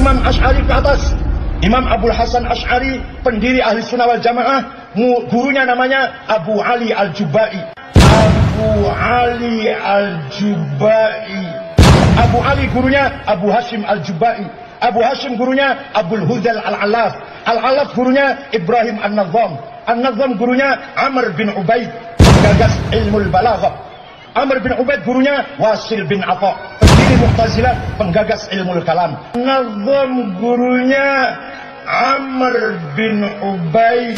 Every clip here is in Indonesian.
Imam Asy'ari ke atas. Imam Abul Hasan Asy'ari, pendiri Ahli Sunnah wal Jamaah, gurunya namanya Abu Ali Al-Jubai. Abu Ali Al-Jubai. Abu Ali gurunya Abu Hashim Al-Jubai. Abu Hashim gurunya Abul Hudhal Al-Alaf. Al-Alaf gurunya Ibrahim An-Nazam. An-Nazam gurunya Amr bin Ubaid, penggagas ilmu balaghah. Amr bin Ubaid gurunya Wasil bin Atha, pendiri Mu'tazilah, penggagas ilmu kalam. An-Nazam gurunya Amr bin Ubaid,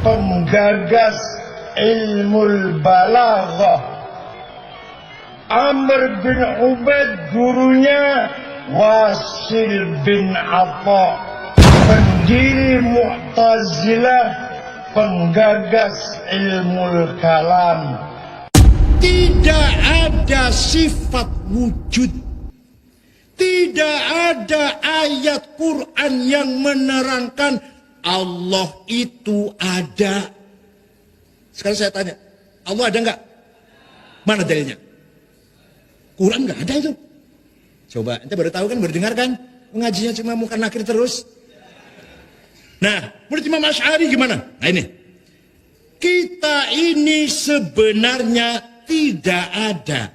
penggagas ilmu balaghah. Amr bin Ubaid gurunya Wasil bin Atha, pendiri Mu'tazilah, penggagas ilmu kalam. Tidak ada sifat wujud, tidak ada ayat Quran yang menerangkan Allah itu ada. Sekarang saya tanya, Allah ada enggak? Mana dalilnya? Quran enggak ada itu. Coba, ente baru tahu kan, baru dengar kan? Ngajinya cuma muka nakir terus. Nah, menurut Imam Asy'ari gimana? Nah ini, kita ini sebenarnya tidak ada,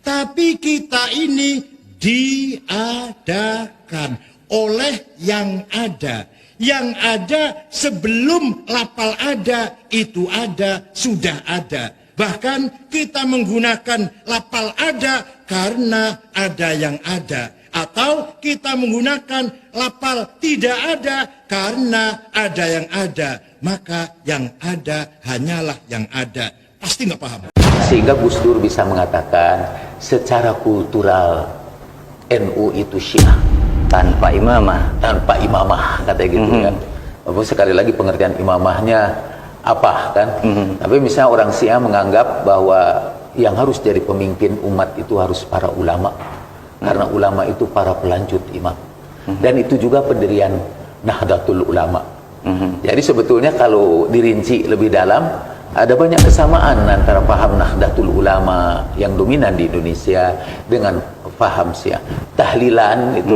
tapi kita ini diadakan oleh yang ada. Yang ada sebelum lafal ada, itu ada, sudah ada. Bahkan kita menggunakan lafal ada karena ada yang ada. Atau kita menggunakan lafal tidak ada karena ada yang ada. Maka yang ada hanyalah yang ada. Pasti nggak paham. Sehingga Gus Dur bisa mengatakan secara kultural NU itu Syiah tanpa imamah katanya gitu kan. Walaupun sekali lagi pengertian imamahnya apa kan. Tapi misalnya orang Syiah menganggap bahwa yang harus jadi pemimpin umat itu harus para ulama, karena ulama itu para pelanjut imam. Dan itu juga pendirian Nahdlatul Ulama. Jadi sebetulnya kalau dirinci lebih dalam, ada banyak kesamaan antara paham Nahdlatul Ulama yang dominan di Indonesia dengan paham Syiah. Tahlilan itu,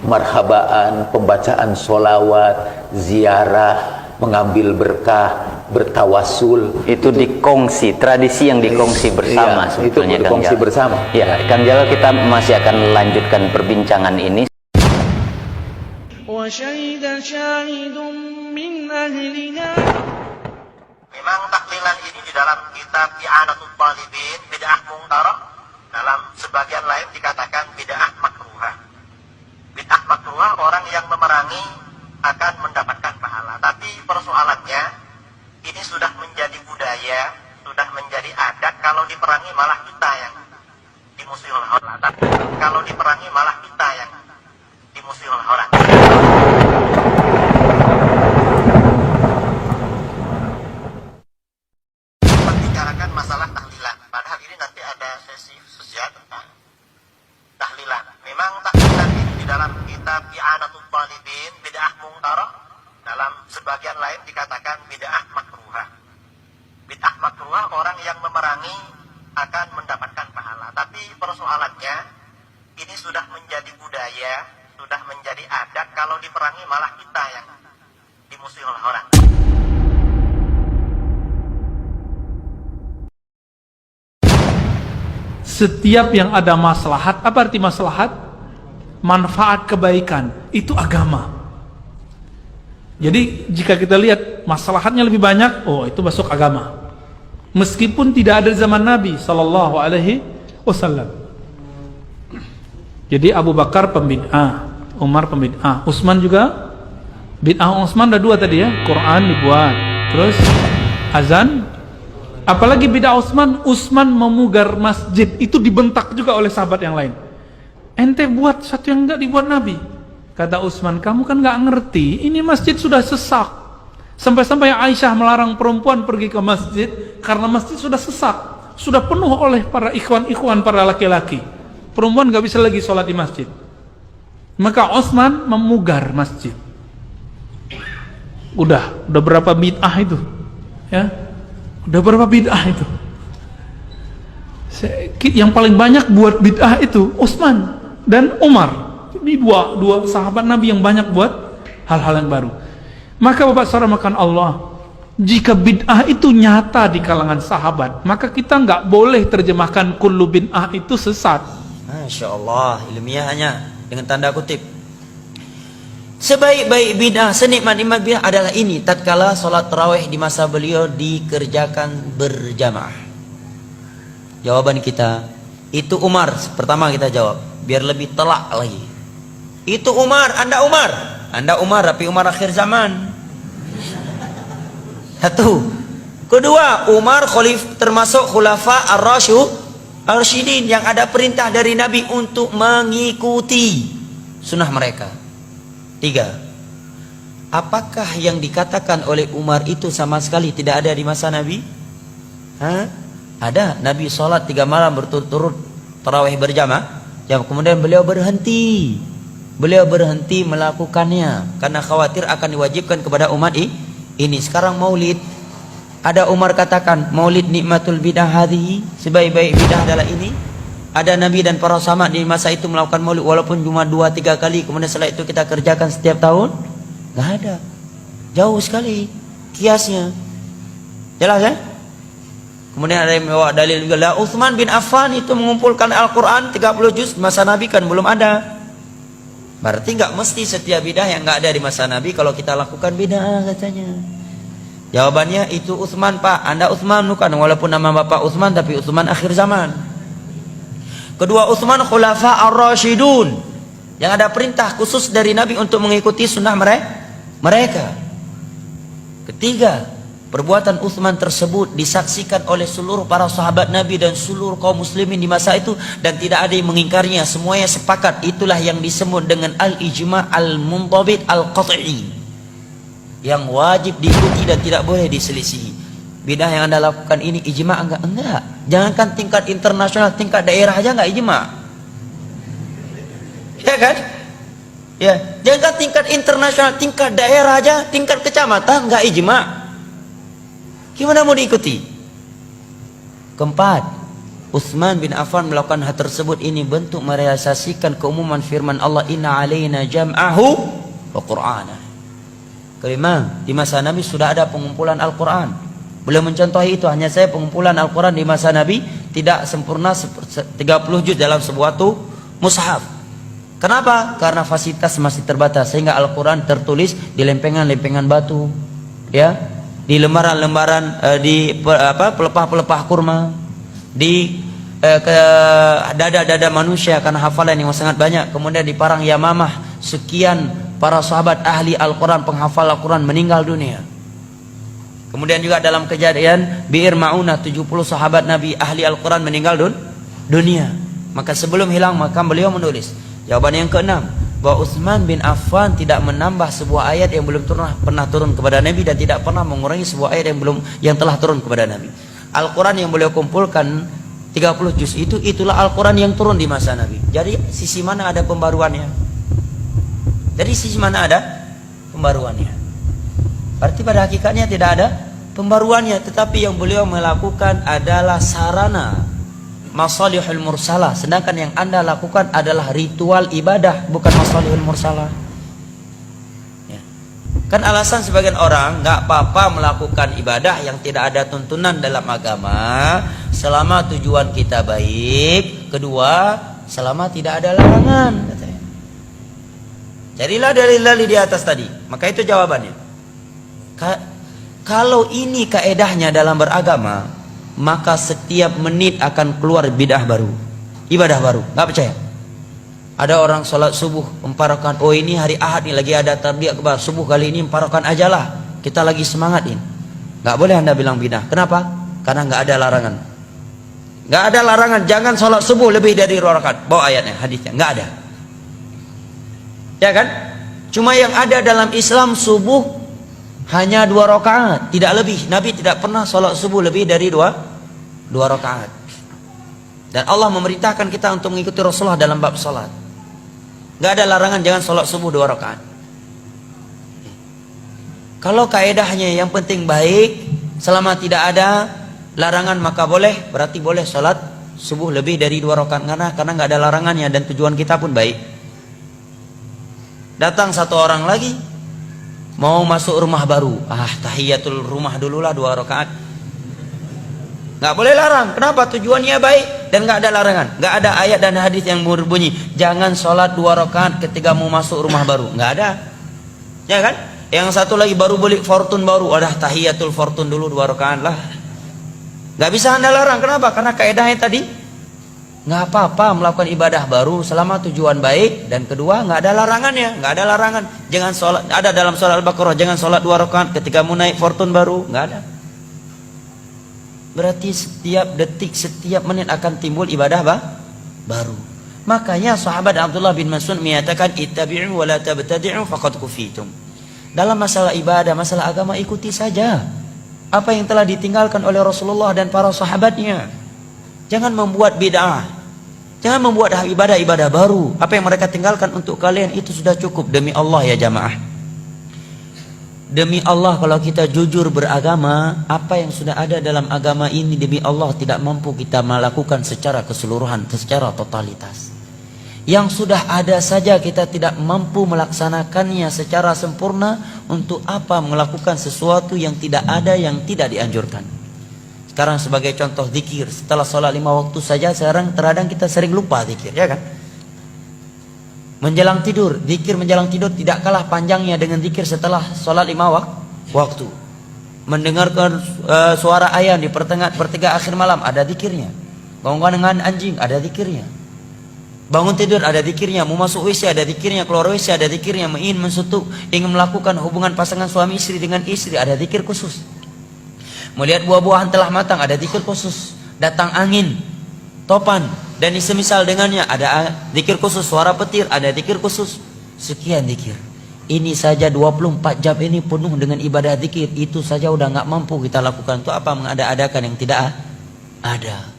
marhabaan, pembacaan solawat, ziarah, mengambil berkah, bertawasul. Itu dikongsi, tradisi yang dikongsi bersama. Iya, itu dikongsi bersama. Ya, Kang Jalal, kita masih akan melanjutkan perbincangan ini. Memang taklilan ini di dalam kitab I'anatul Talibin bid'ah mungkarah, dalam sebagian lain dikatakan bid'ah makruhah. Bid'ah makruhah orang yang memerangi akan mendapatkan pahala. Tapi persoalannya ini sudah menjadi budaya, sudah menjadi adat. Kalau diperangi malah kita yang dimusuhi oleh orang. Tapi kalau diperangi malah kita yang dimusuhi oleh orang. Membicarakan masalah tahlilan. Padahal ini nanti ada sesi sosial tentang tahlilan. Memang tahlilan ini di dalam kitab I'anatul Talibin bid'ah mungkarah, dalam sebagian lain dikatakan bid'ah makruhah. Bid'ah makruhah orang yang memerangi akan mendapatkan pahala. Tapi persoalannya ini sudah menjadi budaya, sudah menjadi adat. Kalau diperangi malah kita yang dimusuhi oleh orang. Setiap yang ada maslahat, apa arti maslahat? Manfaat kebaikan, itu agama. Jadi jika kita lihat maslahatnya lebih banyak, oh itu masuk agama. Meskipun tidak ada zaman Nabi Sallallahu Alaihi Wasallam. Jadi Abu Bakar pembid'ah, Umar pembid'ah, Utsman juga bid'ah. Utsman ada dua tadi ya, Quran dibuat, terus azan. Apalagi bid'ah Utsman memugar masjid, itu dibentak juga oleh sahabat yang lain. Ente buat satu yang enggak dibuat Nabi. Kata Utsman, kamu kan enggak ngerti, ini masjid sudah sesak. Sampai-sampai Aisyah melarang perempuan pergi ke masjid karena masjid sudah sesak, sudah penuh oleh para ikhwan-ikhwan, para laki-laki. Perempuan enggak bisa lagi sholat di masjid. Maka Utsman memugar masjid. Udah berapa bid'ah itu? Ya. Udah berapa bid'ah itu? Yang paling banyak buat bid'ah itu Utsman dan Umar. Ini dua sahabat Nabi yang banyak buat hal-hal yang baru. Maka Bapak saudara makan Allah, jika bid'ah itu nyata di kalangan sahabat, maka kita nggak boleh terjemahkan kullu bid'ah itu sesat. Masya Allah, ilmiahnya dengan tanda kutip. Sebaik-baik bid'ah, senikmat-nikmat bid'ah adalah ini, tatkala sholat tarawih di masa beliau dikerjakan berjamaah. Jawaban kita, itu Umar. Pertama kita jawab, biar lebih telak lagi. Itu Umar, Anda Umar, tapi Umar akhir zaman. Satu. Kedua, Umar termasuk khulafa ar-rasyidin yang ada perintah dari Nabi untuk mengikuti sunnah mereka. Tiga. Apakah yang dikatakan oleh Umar itu sama sekali tidak ada di masa Nabi? Ada. Nabi sholat 3 malam berturut-turut tarawih berjamaah, kemudian beliau berhenti melakukannya karena khawatir akan diwajibkan kepada umat ini. Sekarang maulid, ada Umar katakan maulid nikmatul bidah hadhihi, sebaik-baik bidah adalah ini. Ada Nabi dan para sahabat di masa itu melakukan maulid walaupun cuma 2-3 kali, kemudian setelah itu kita kerjakan setiap tahun? Nggak ada. Jauh sekali kiasnya. Jelas ya? Kemudian ada yang membawa dalil juga, lah Utsman bin Affan itu mengumpulkan Al-Quran 30 juz, masa Nabi kan belum ada. Berarti nggak mesti setiap bidah yang nggak ada di masa Nabi kalau kita lakukan bidah katanya. Jawabannya itu Utsman, Pak. Anda Utsman bukan, walaupun nama bapak Utsman tapi Utsman akhir zaman. Kedua, Utsman khulafa ar-rasyidun yang ada perintah khusus dari Nabi untuk mengikuti sunnah mereka. Ketiga, perbuatan Utsman tersebut disaksikan oleh seluruh para sahabat Nabi dan seluruh kaum muslimin di masa itu, dan tidak ada yang mengingkarinya, semuanya sepakat. Itulah yang disebut dengan al-ijma' al-muntabit al-qat'i, yang wajib diikuti dan tidak boleh diselisihi. Bidah yang Anda lakukan ini ijma' enggak. Jangankan tingkat internasional, tingkat daerah aja enggak ijma'. Ya kan? Ya, jangankan tingkat internasional, tingkat daerah aja, tingkat kecamatan enggak ijma'. Gimana mau diikuti? Keempat, Utsman bin Affan melakukan hal tersebut ini bentuk merealisasikan keumuman firman Allah, inna alaina jam'ahu wa qur'ana. Kelima, di masa Nabi sudah ada pengumpulan Al-Quran. Beliau mencontohi itu, hanya saya pengumpulan Al-Quran di masa Nabi tidak sempurna 30 juz dalam sebuah mushaf. Kenapa? Karena fasilitas masih terbatas, sehingga Al-Quran tertulis di lempengan-lempengan batu, ya, di lembaran-lembaran, di pelepah-pelepah kurma, di dada-dada manusia karena hafalan yang sangat banyak. Kemudian di parang Yamamah sekian para sahabat ahli Al-Quran, penghafal Al-Quran meninggal dunia. Kemudian juga dalam kejadian Bi'ir Ma'unah 70 sahabat Nabi ahli Al-Quran meninggal dunia. Maka sebelum hilang maka beliau menulis. Jawaban yang keenam, bahwa Utsman bin Affan tidak menambah sebuah ayat yang belum pernah turun kepada Nabi, dan tidak pernah mengurangi sebuah ayat yang telah turun kepada Nabi. Al-Quran yang beliau kumpulkan 30 juz itulah Al-Quran yang turun di masa Nabi. Jadi sisi mana ada pembaruannya? Dari sisi mana ada pembaruannya? Berarti pada hakikatnya tidak ada pembaruannya, tetapi yang beliau melakukan adalah sarana masalihul mursalah, sedangkan yang Anda lakukan adalah ritual ibadah, bukan masalihul mursalah. Ya. Kan alasan sebagian orang nggak apa-apa melakukan ibadah yang tidak ada tuntunan dalam agama selama tujuan kita baik, kedua selama tidak ada larangan, katanya. Jadilah dalil-dalil di atas tadi. Maka itu jawabannya. Kalau ini kaedahnya dalam beragama, maka setiap menit akan keluar bidah baru, ibadah baru. Nggak percaya? Ada orang sholat subuh 4 rakaat. Oh, ini hari Ahad nih lagi ada tabligh akbar, subuh kali ini 4 rakaat aja lah, kita lagi semangatin. Nggak boleh Anda bilang bidah. Kenapa? Karena nggak ada larangan. Nggak ada larangan. Jangan sholat subuh lebih dari 2 rakaat. Bawa ayatnya, hadisnya. Nggak ada. Ya kan? Cuma yang ada dalam Islam subuh hanya 2 rakaat, tidak lebih. Nabi tidak pernah sholat subuh lebih dari 2 rakaat. Dan Allah memerintahkan kita untuk mengikuti Rasulullah dalam bab sholat. Gak ada larangan jangan sholat subuh 2 rakaat. Kalau kaedahnya yang penting baik, selama tidak ada larangan maka boleh. Berarti boleh sholat subuh lebih dari 2 rakaat, karena gak ada larangannya dan tujuan kita pun baik. Datang satu orang lagi mau masuk rumah baru. Tahiyatul rumah dululah 2 rakaat. Nggak boleh larang. Kenapa? Tujuannya baik dan nggak ada larangan. Nggak ada ayat dan hadis yang berbunyi jangan sholat 2 rakaat ketika mau masuk rumah baru. Nggak ada. Ya kan? Yang satu lagi baru beli fortune baru. Tahiyatul fortune dulu 2 rakaat lah. Nggak bisa Anda larang. Kenapa? Karena kaedahnya tadi nggak apa-apa melakukan ibadah baru selama tujuan baik, dan kedua nggak ada larangannya. Nggak ada larangan. Jangan sholat. Ada dalam surah Al-Baqarah jangan sholat 2 rakaat ketika mau naik fortune baru. Nggak ada. Berarti setiap detik, setiap menit akan timbul ibadah baru. Makanya sahabat Abdullah bin Mas'ud menyatakan ittabi'u wa la tabtadi'u faqad kufitum. Dalam masalah ibadah, masalah agama, ikuti saja apa yang telah ditinggalkan oleh Rasulullah dan para sahabatnya. Jangan membuat bid'ah. Jangan membuat ibadah-ibadah baru. Apa yang mereka tinggalkan untuk kalian itu sudah cukup. Demi Allah ya jamaah. Demi Allah, kalau kita jujur beragama, apa yang sudah ada dalam agama ini demi Allah tidak mampu kita melakukan secara keseluruhan, secara totalitas. Yang sudah ada saja kita tidak mampu melaksanakannya secara sempurna, untuk apa melakukan sesuatu yang tidak ada, yang tidak dianjurkan. Sekarang sebagai contoh zikir, setelah sholat 5 waktu saja sekarang terkadang kita sering lupa zikir, ya kan? Menjelang tidur, zikir menjelang tidur tidak kalah panjangnya dengan zikir setelah sholat 5 waktu. Mendengarkan suara ayam di pertiga akhir malam, ada zikirnya. Bangun dengan anjing, ada zikirnya. Bangun tidur, ada zikirnya. Mau masuk WC, ada zikirnya. Keluar WC, ada zikirnya. Ingin mensutuk, ingin melakukan hubungan pasangan suami istri dengan istri, ada zikir khusus. Melihat buah-buahan telah matang, ada zikir khusus. Datang angin, topan, dan semisal dengannya, ada zikir khusus. Suara petir, ada zikir khusus. Sekian zikir. Ini saja 24 jam ini penuh dengan ibadah zikir. Itu saja udah nggak mampu kita lakukan. Itu apa mengada-adakan yang tidak ada.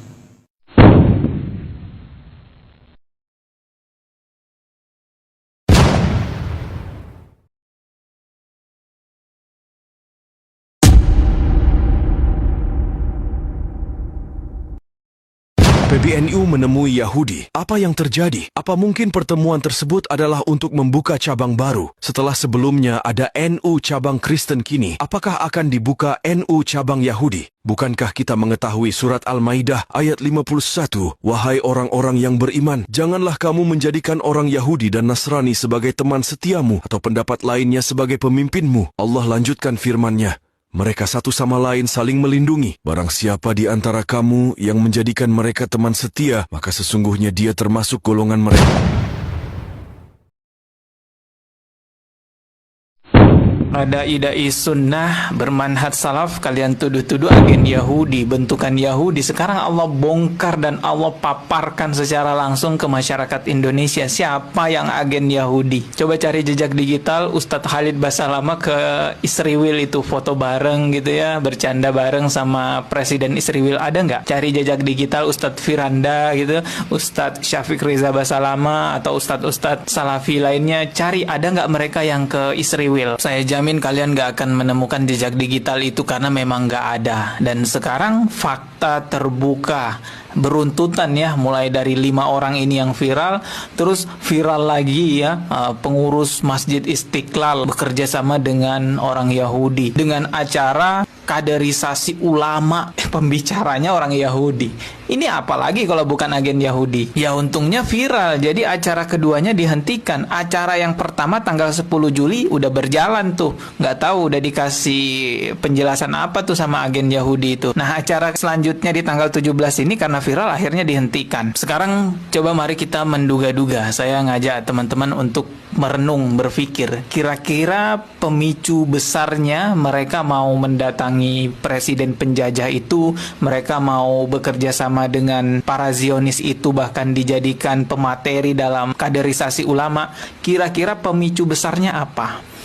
PBNU menemui Yahudi. Apa yang terjadi? Apa mungkin pertemuan tersebut adalah untuk membuka cabang baru? Setelah sebelumnya ada NU cabang Kristen kini, apakah akan dibuka NU cabang Yahudi? Bukankah kita mengetahui surat Al-Maidah ayat 51? Wahai orang-orang yang beriman, janganlah kamu menjadikan orang Yahudi dan Nasrani sebagai teman setiamu atau pendapat lainnya sebagai pemimpinmu. Allah lanjutkan firman-Nya. Mereka satu sama lain saling melindungi. Barang siapa di antara kamu yang menjadikan mereka teman setia, maka sesungguhnya dia termasuk golongan mereka. Ada dai sunnah bermanhaj salaf, kalian tuduh-tuduh agen Yahudi, bentukan Yahudi. Sekarang Allah bongkar dan Allah paparkan secara langsung ke masyarakat Indonesia siapa yang agen Yahudi. Coba cari jejak digital Ustadz Khalid Basalamah ke Israel itu, foto bareng gitu ya, bercanda bareng sama Presiden Israel, ada nggak? Cari jejak digital Ustadz Firanda gitu, Ustadz Syafiq Reza Basalamah atau Ustadz Salafi lainnya, cari ada nggak mereka yang ke Israel. Saya jamin kalian gak akan menemukan jejak digital itu karena memang gak ada. Dan sekarang fakta terbuka, beruntutan ya, mulai dari 5 orang ini yang viral, terus viral lagi ya, pengurus Masjid Istiqlal bekerja sama dengan orang Yahudi dengan acara kaderisasi ulama, pembicaranya orang Yahudi. Ini apalagi kalau bukan agen Yahudi. Ya untungnya viral, jadi acara keduanya dihentikan. Acara yang pertama tanggal 10 Juli udah berjalan tuh, nggak tahu udah dikasih penjelasan apa tuh sama agen Yahudi itu. Nah acara selanjutnya di tanggal 17 ini karena viral akhirnya dihentikan. Sekarang coba mari kita menduga-duga. Saya ngajak teman-teman untuk merenung, berpikir, kira-kira pemicu besarnya mereka mau mendatangi presiden penjajah itu, mereka mau bekerja sama dengan para Zionis itu, bahkan dijadikan pemateri dalam kaderisasi ulama. Kira-kira pemicu besarnya apa?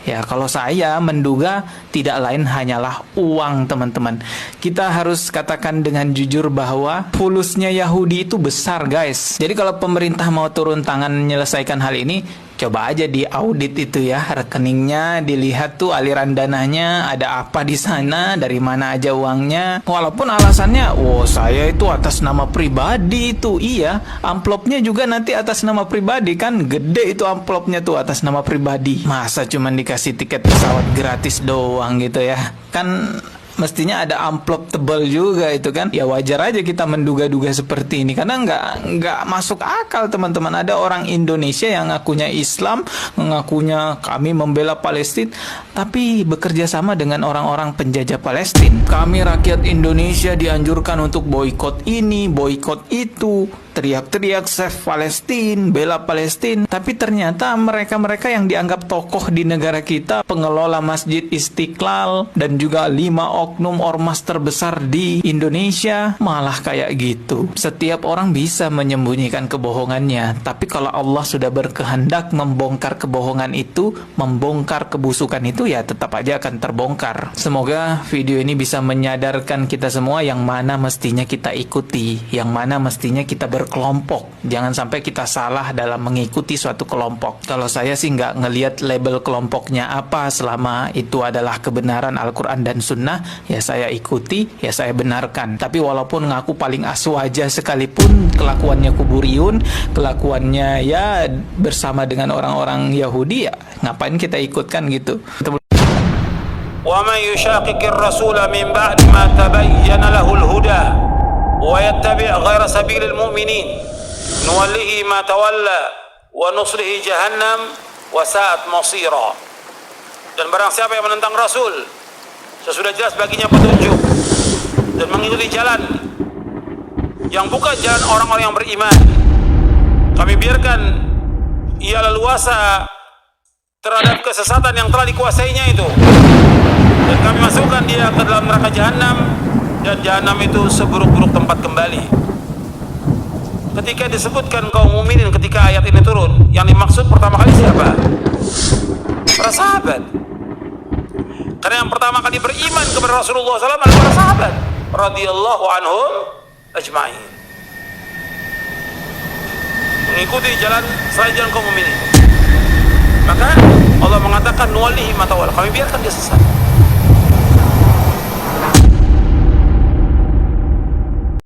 Ya, kalau saya menduga tidak lain hanyalah uang, teman-teman. Kita harus katakan dengan jujur bahwa fulusnya Yahudi itu besar, guys. Jadi kalau pemerintah mau turun tangan menyelesaikan hal ini, Coba aja di audit itu ya, rekeningnya, dilihat tuh aliran dananya, ada apa di sana, dari mana aja uangnya. Walaupun alasannya, saya itu atas nama pribadi itu. Iya, amplopnya juga nanti atas nama pribadi kan, gede itu amplopnya tuh atas nama pribadi. Masa cuman dikasih tiket pesawat gratis doang gitu ya? Kan mestinya ada amplop tebal juga itu kan. Ya wajar aja kita menduga-duga seperti ini, karena nggak masuk akal teman-teman. Ada orang Indonesia yang ngakunya Islam, ngakunya kami membela Palestina, tapi bekerja sama dengan orang-orang penjajah Palestina. Kami rakyat Indonesia dianjurkan untuk boikot ini, boikot itu, teriak-teriak save Palestina, bela Palestina. Tapi ternyata mereka-mereka yang dianggap tokoh di negara kita, pengelola Masjid Istiqlal dan juga 5 oknum ormas terbesar di Indonesia, malah kayak gitu. Setiap orang bisa menyembunyikan kebohongannya, tapi kalau Allah sudah berkehendak membongkar kebohongan itu, membongkar kebusukan itu, ya tetap aja akan terbongkar. Semoga video ini bisa menyadarkan kita semua yang mana mestinya kita ikuti, yang mana mestinya kita berkelompok. Jangan sampai kita salah dalam mengikuti suatu kelompok. Kalau saya sih nggak ngelihat label kelompoknya apa, selama itu adalah kebenaran Al-Quran dan Sunnah, ya saya ikuti, ya saya benarkan. Tapi walaupun ngaku paling aswaja sekalipun, kelakuannya kuburiyun, kelakuannya ya bersama dengan orang-orang Yahudi, ya ngapain kita ikutkan gitu. وَمَنْ يُشَاقِقِ الرَّسُولَ مِنْ بَعْدِ مَا تَبَيَّنَ لَهُ الْهُدَى وَيَتَّبِعْ غَيْرَ سَبِيلِ الْمُؤْمِنِينَ نُوَلِّهِ مَا تَوَلَّى وَنُصْلِهِ جَهَنَّمَ وَسَاءَتْ مَصِيرًا. Dan barang siapa yang menentang Rasul sesudah jelas baginya petunjuk dan mengikuti jalan yang bukan jalan orang-orang yang beriman, kami biarkan ia leluasa terhadap kesesatan yang telah dikuasainya itu, dan kami masukkan dia ke dalam neraka jahanam, dan jahanam itu seburuk-buruk tempat kembali. Ketika disebutkan kaum mukminin ketika ayat ini turun, yang dimaksud pertama kali siapa? Para sahabat. Karena yang pertama kali beriman kepada Rasulullah SAW adalah para sahabat radhiyallahu anhum ajma'in, mengikuti jalan selain jalan kaum mukminin. Maka Allah mengatakan nuwallihi ma tawalla, kami biarkan dia sesat.